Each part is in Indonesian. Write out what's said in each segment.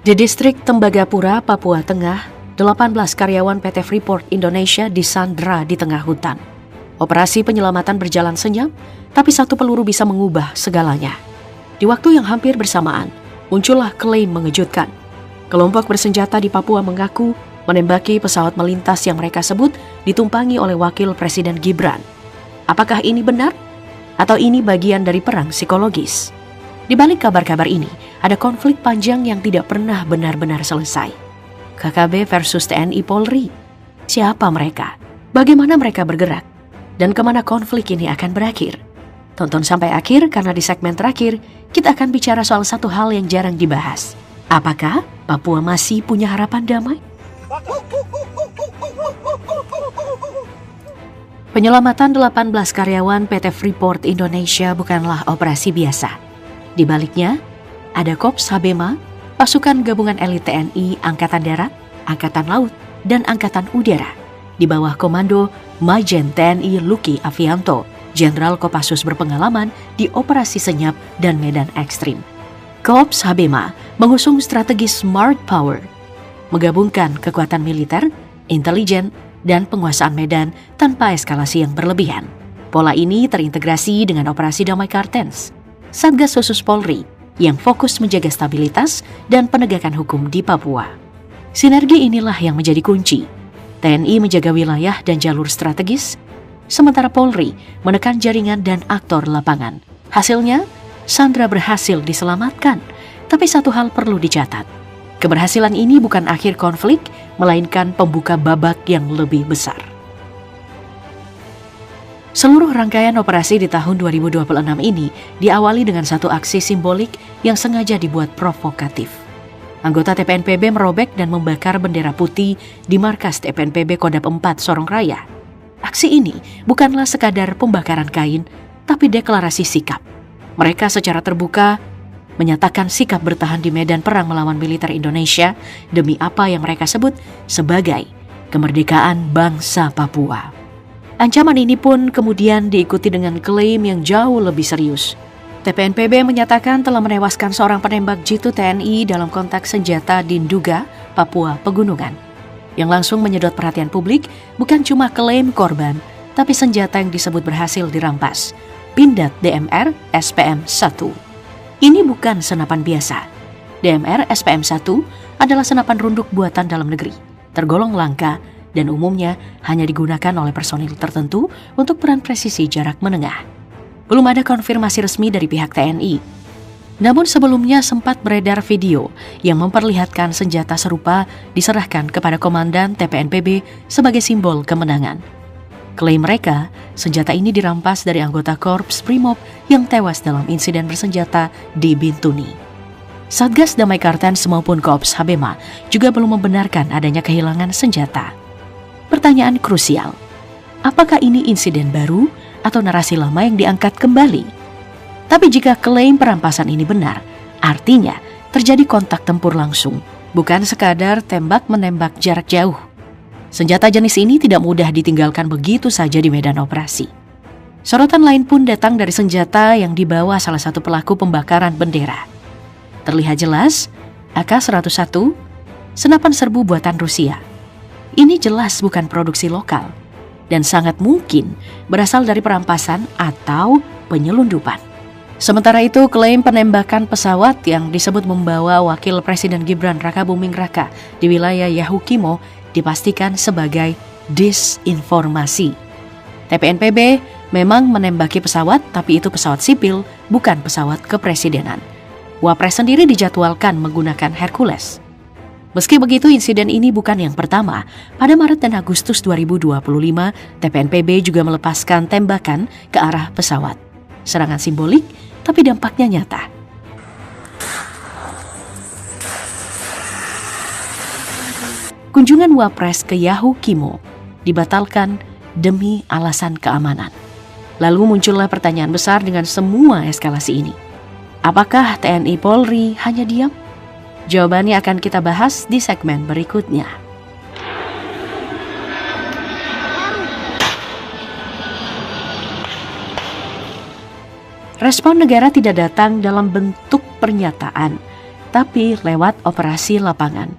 Di distrik Tembagapura, Papua Tengah, 18 karyawan PT Freeport Indonesia disandra di tengah hutan. Operasi penyelamatan berjalan senyap, tapi satu peluru bisa mengubah segalanya. Di waktu yang hampir bersamaan, muncullah klaim mengejutkan. Kelompok bersenjata di Papua mengaku menembaki pesawat melintas yang mereka sebut ditumpangi oleh Wakil Presiden Gibran. Apakah ini benar? Atau ini bagian dari perang psikologis? Di balik kabar-kabar ini, ada konflik panjang yang tidak pernah benar-benar selesai. KKB versus TNI Polri. Siapa mereka? Bagaimana mereka bergerak? Dan kemana konflik ini akan berakhir? Tonton sampai akhir karena di segmen terakhir, kita akan bicara soal satu hal yang jarang dibahas. Apakah Papua masih punya harapan damai? Penyelamatan 18 karyawan PT Freeport Indonesia bukanlah operasi biasa. Di baliknya, ada Korps Habema, pasukan gabungan elit TNI, Angkatan Darat, Angkatan Laut, dan Angkatan Udara, di bawah komando Majen TNI Luki Avianto, Jenderal Kopassus berpengalaman di operasi senyap dan medan ekstrim. Korps Habema mengusung strategi Smart Power, menggabungkan kekuatan militer, intelijen, dan penguasaan medan tanpa eskalasi yang berlebihan. Pola ini terintegrasi dengan Operasi Damai Kartens, Satgas Khusus Polri, yang fokus menjaga stabilitas dan penegakan hukum di Papua. Sinergi inilah yang menjadi kunci. TNI menjaga wilayah dan jalur strategis, sementara Polri menekan jaringan dan aktor lapangan. Hasilnya, sandera berhasil diselamatkan, tapi satu hal perlu dicatat. Keberhasilan ini bukan akhir konflik, melainkan pembuka babak yang lebih besar. Seluruh rangkaian operasi di tahun 2026 ini diawali dengan satu aksi simbolik yang sengaja dibuat provokatif. Anggota TPNPB merobek dan membakar bendera putih di markas TPNPB Kodam 4 Sorong Raya. Aksi ini bukanlah sekadar pembakaran kain, tapi deklarasi sikap. Mereka secara terbuka menyatakan sikap bertahan di medan perang melawan militer Indonesia demi apa yang mereka sebut sebagai kemerdekaan bangsa Papua. Ancaman ini pun kemudian diikuti dengan klaim yang jauh lebih serius. TPNPB menyatakan telah menewaskan seorang penembak jitu TNI dalam konteks senjata di Nduga, Papua Pegunungan. Yang langsung menyedot perhatian publik bukan cuma klaim korban, tapi senjata yang disebut berhasil dirampas, Pindad DMR SPM-1. Ini bukan senapan biasa. DMR SPM-1 adalah senapan runduk buatan dalam negeri, tergolong langka, dan umumnya hanya digunakan oleh personil tertentu untuk peran presisi jarak menengah. Belum ada konfirmasi resmi dari pihak TNI. Namun sebelumnya sempat beredar video yang memperlihatkan senjata serupa diserahkan kepada komandan TPNPB sebagai simbol kemenangan. Klaim mereka, senjata ini dirampas dari anggota Korps Brimob yang tewas dalam insiden bersenjata di Bintuni. Satgas Damai Kartens maupun Korps Habema juga belum membenarkan adanya kehilangan senjata. Pertanyaan krusial, apakah ini insiden baru atau narasi lama yang diangkat kembali? Tapi jika klaim perampasan ini benar, artinya terjadi kontak tempur langsung, bukan sekadar tembak-menembak jarak jauh. Senjata jenis ini tidak mudah ditinggalkan begitu saja di medan operasi. Sorotan lain pun datang dari senjata yang dibawa salah satu pelaku pembakaran bendera. Terlihat jelas, AK-101, senapan serbu buatan Rusia. Ini jelas bukan produksi lokal dan sangat mungkin berasal dari perampasan atau penyelundupan. Sementara itu, klaim penembakan pesawat yang disebut membawa Wakil Presiden Gibran Rakabuming Raka di wilayah Yahukimo dipastikan sebagai disinformasi. TPNPB memang menembaki pesawat, tapi itu pesawat sipil, bukan pesawat kepresidenan. Wapres sendiri dijadwalkan menggunakan Hercules. Meski begitu, insiden ini bukan yang pertama. Pada Maret dan Agustus 2025, TPNPB juga melepaskan tembakan ke arah pesawat. Serangan simbolik, tapi dampaknya nyata. Kunjungan Wapres ke Yahukimo dibatalkan demi alasan keamanan. Lalu muncullah pertanyaan besar dengan semua eskalasi ini. Apakah TNI Polri hanya diam? Jawabannya akan kita bahas di segmen berikutnya. Respon negara tidak datang dalam bentuk pernyataan, tapi lewat operasi lapangan.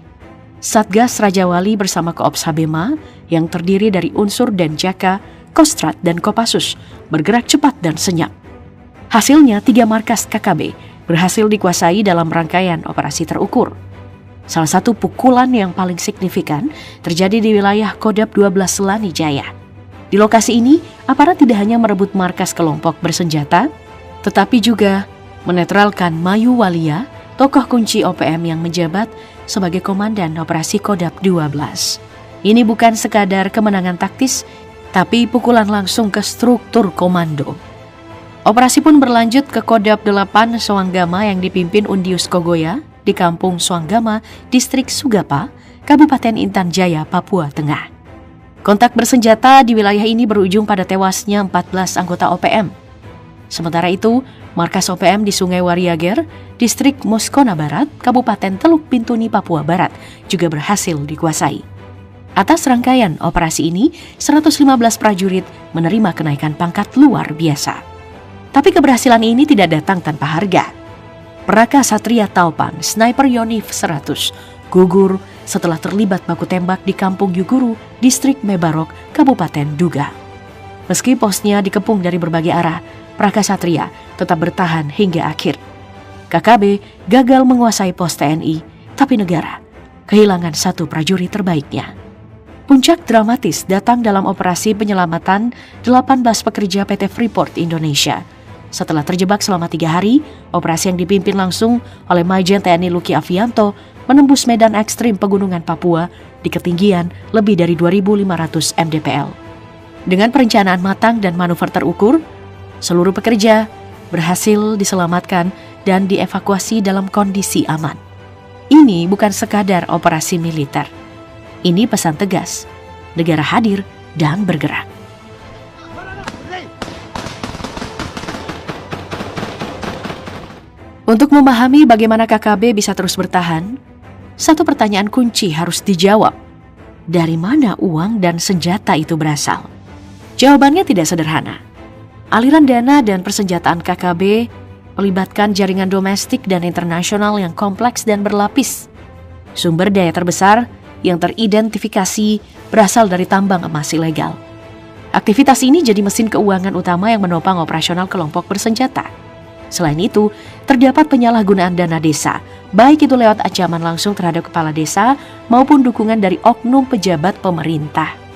Satgas Raja Wali bersama Koops Habema yang terdiri dari unsur Denjaka, Kostrad, dan Kopassus bergerak cepat dan senyap. Hasilnya 3 markas KKB berhasil dikuasai dalam rangkaian operasi terukur. Salah satu pukulan yang paling signifikan terjadi di wilayah Kodap 12 Selani Jaya. Di lokasi ini, aparat tidak hanya merebut markas kelompok bersenjata, tetapi juga menetralkan Mayu Walia, tokoh kunci OPM yang menjabat sebagai komandan operasi Kodap 12. Ini bukan sekadar kemenangan taktis, tapi pukulan langsung ke struktur komando. Operasi pun berlanjut ke Kodap 8 Soanggama yang dipimpin Undius Kogoya di Kampung Soanggama, Distrik Sugapa, Kabupaten Intan Jaya, Papua Tengah. Kontak bersenjata di wilayah ini berujung pada tewasnya 14 anggota OPM. Sementara itu, markas OPM di Sungai Wariager, Distrik Moskona Barat, Kabupaten Teluk Bintuni, Papua Barat juga berhasil dikuasai. Atas rangkaian operasi ini, 115 prajurit menerima kenaikan pangkat luar biasa. Tapi keberhasilan ini tidak datang tanpa harga. Praka Satria Taupan, sniper Yonif 100, gugur setelah terlibat baku tembak di Kampung Yuguru, Distrik Mebarok, Kabupaten Duga. Meski posnya dikepung dari berbagai arah, Praka Satria tetap bertahan hingga akhir. KKB gagal menguasai pos TNI, tapi negara kehilangan 1 prajurit terbaiknya. Puncak dramatis datang dalam operasi penyelamatan 18 pekerja PT Freeport Indonesia. Setelah terjebak selama 3 hari, operasi yang dipimpin langsung oleh Majen TNI Luki Avianto menembus medan ekstrim pegunungan Papua di ketinggian lebih dari 2.500 mdpl. Dengan perencanaan matang dan manuver terukur, seluruh pekerja berhasil diselamatkan dan dievakuasi dalam kondisi aman. Ini bukan sekadar operasi militer. Ini pesan tegas, negara hadir dan bergerak. Untuk memahami bagaimana KKB bisa terus bertahan, satu pertanyaan kunci harus dijawab. Dari mana uang dan senjata itu berasal? Jawabannya tidak sederhana. Aliran dana dan persenjataan KKB melibatkan jaringan domestik dan internasional yang kompleks dan berlapis. Sumber daya terbesar yang teridentifikasi berasal dari tambang emas ilegal. Aktivitas ini jadi mesin keuangan utama yang menopang operasional kelompok bersenjata. Selain itu, terdapat penyalahgunaan dana desa, baik itu lewat ancaman langsung terhadap kepala desa maupun dukungan dari oknum pejabat pemerintah.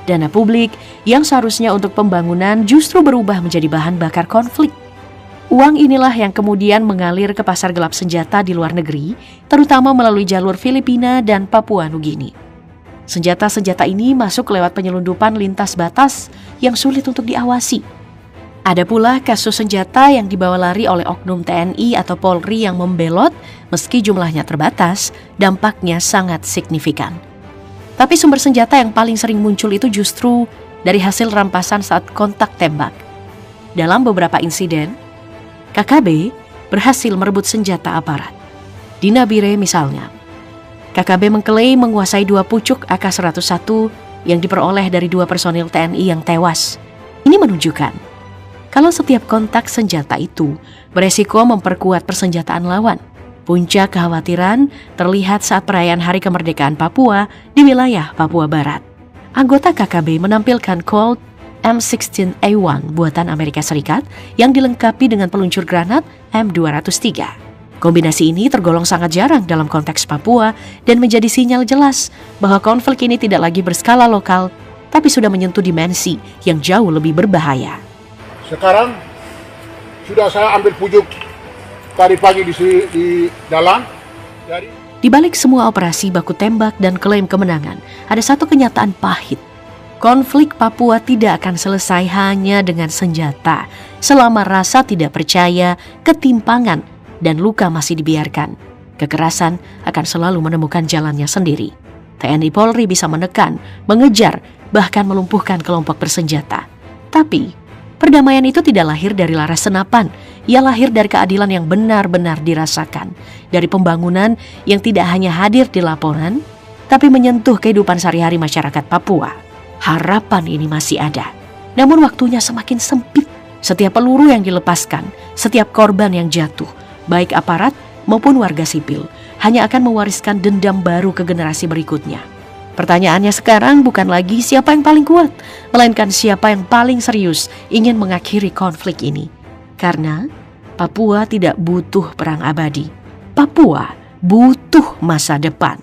Dana publik yang seharusnya untuk pembangunan justru berubah menjadi bahan bakar konflik. Uang inilah yang kemudian mengalir ke pasar gelap senjata di luar negeri, terutama melalui jalur Filipina dan Papua Nugini. Senjata-senjata ini masuk lewat penyelundupan lintas batas yang sulit untuk diawasi. Ada pula kasus senjata yang dibawa lari oleh oknum TNI atau Polri yang membelot, meski jumlahnya terbatas, dampaknya sangat signifikan. Tapi sumber senjata yang paling sering muncul itu justru dari hasil rampasan saat kontak tembak. Dalam beberapa insiden, KKB berhasil merebut senjata aparat. Di Nabire misalnya, KKB mengklaim menguasai 2 pucuk AK-101 yang diperoleh dari 2 personil TNI yang tewas. Ini menunjukkan kalau setiap kontak senjata itu beresiko memperkuat persenjataan lawan. Puncak kekhawatiran terlihat saat perayaan Hari Kemerdekaan Papua di wilayah Papua Barat. Anggota KKB menampilkan Colt M16A1 buatan Amerika Serikat yang dilengkapi dengan peluncur granat M203. Kombinasi ini tergolong sangat jarang dalam konteks Papua dan menjadi sinyal jelas bahwa konflik ini tidak lagi berskala lokal, tapi sudah menyentuh dimensi yang jauh lebih berbahaya. Sekarang sudah saya ambil pucuk tadi pagi di dalam. Di balik semua operasi baku tembak dan klaim kemenangan, ada satu kenyataan pahit. Konflik Papua tidak akan selesai hanya dengan senjata, selama rasa tidak percaya, ketimpangan, dan luka masih dibiarkan. Kekerasan akan selalu menemukan jalannya sendiri. TNI Polri bisa menekan, mengejar, bahkan melumpuhkan kelompok bersenjata. Tapi perdamaian itu tidak lahir dari laras senapan, ia lahir dari keadilan yang benar-benar dirasakan, dari pembangunan yang tidak hanya hadir di laporan, tapi menyentuh kehidupan sehari-hari masyarakat Papua. Harapan ini masih ada, namun waktunya semakin sempit. Setiap peluru yang dilepaskan, setiap korban yang jatuh, baik aparat maupun warga sipil, hanya akan mewariskan dendam baru ke generasi berikutnya. Pertanyaannya sekarang bukan lagi siapa yang paling kuat, melainkan siapa yang paling serius ingin mengakhiri konflik ini. Karena Papua tidak butuh perang abadi. Papua butuh masa depan.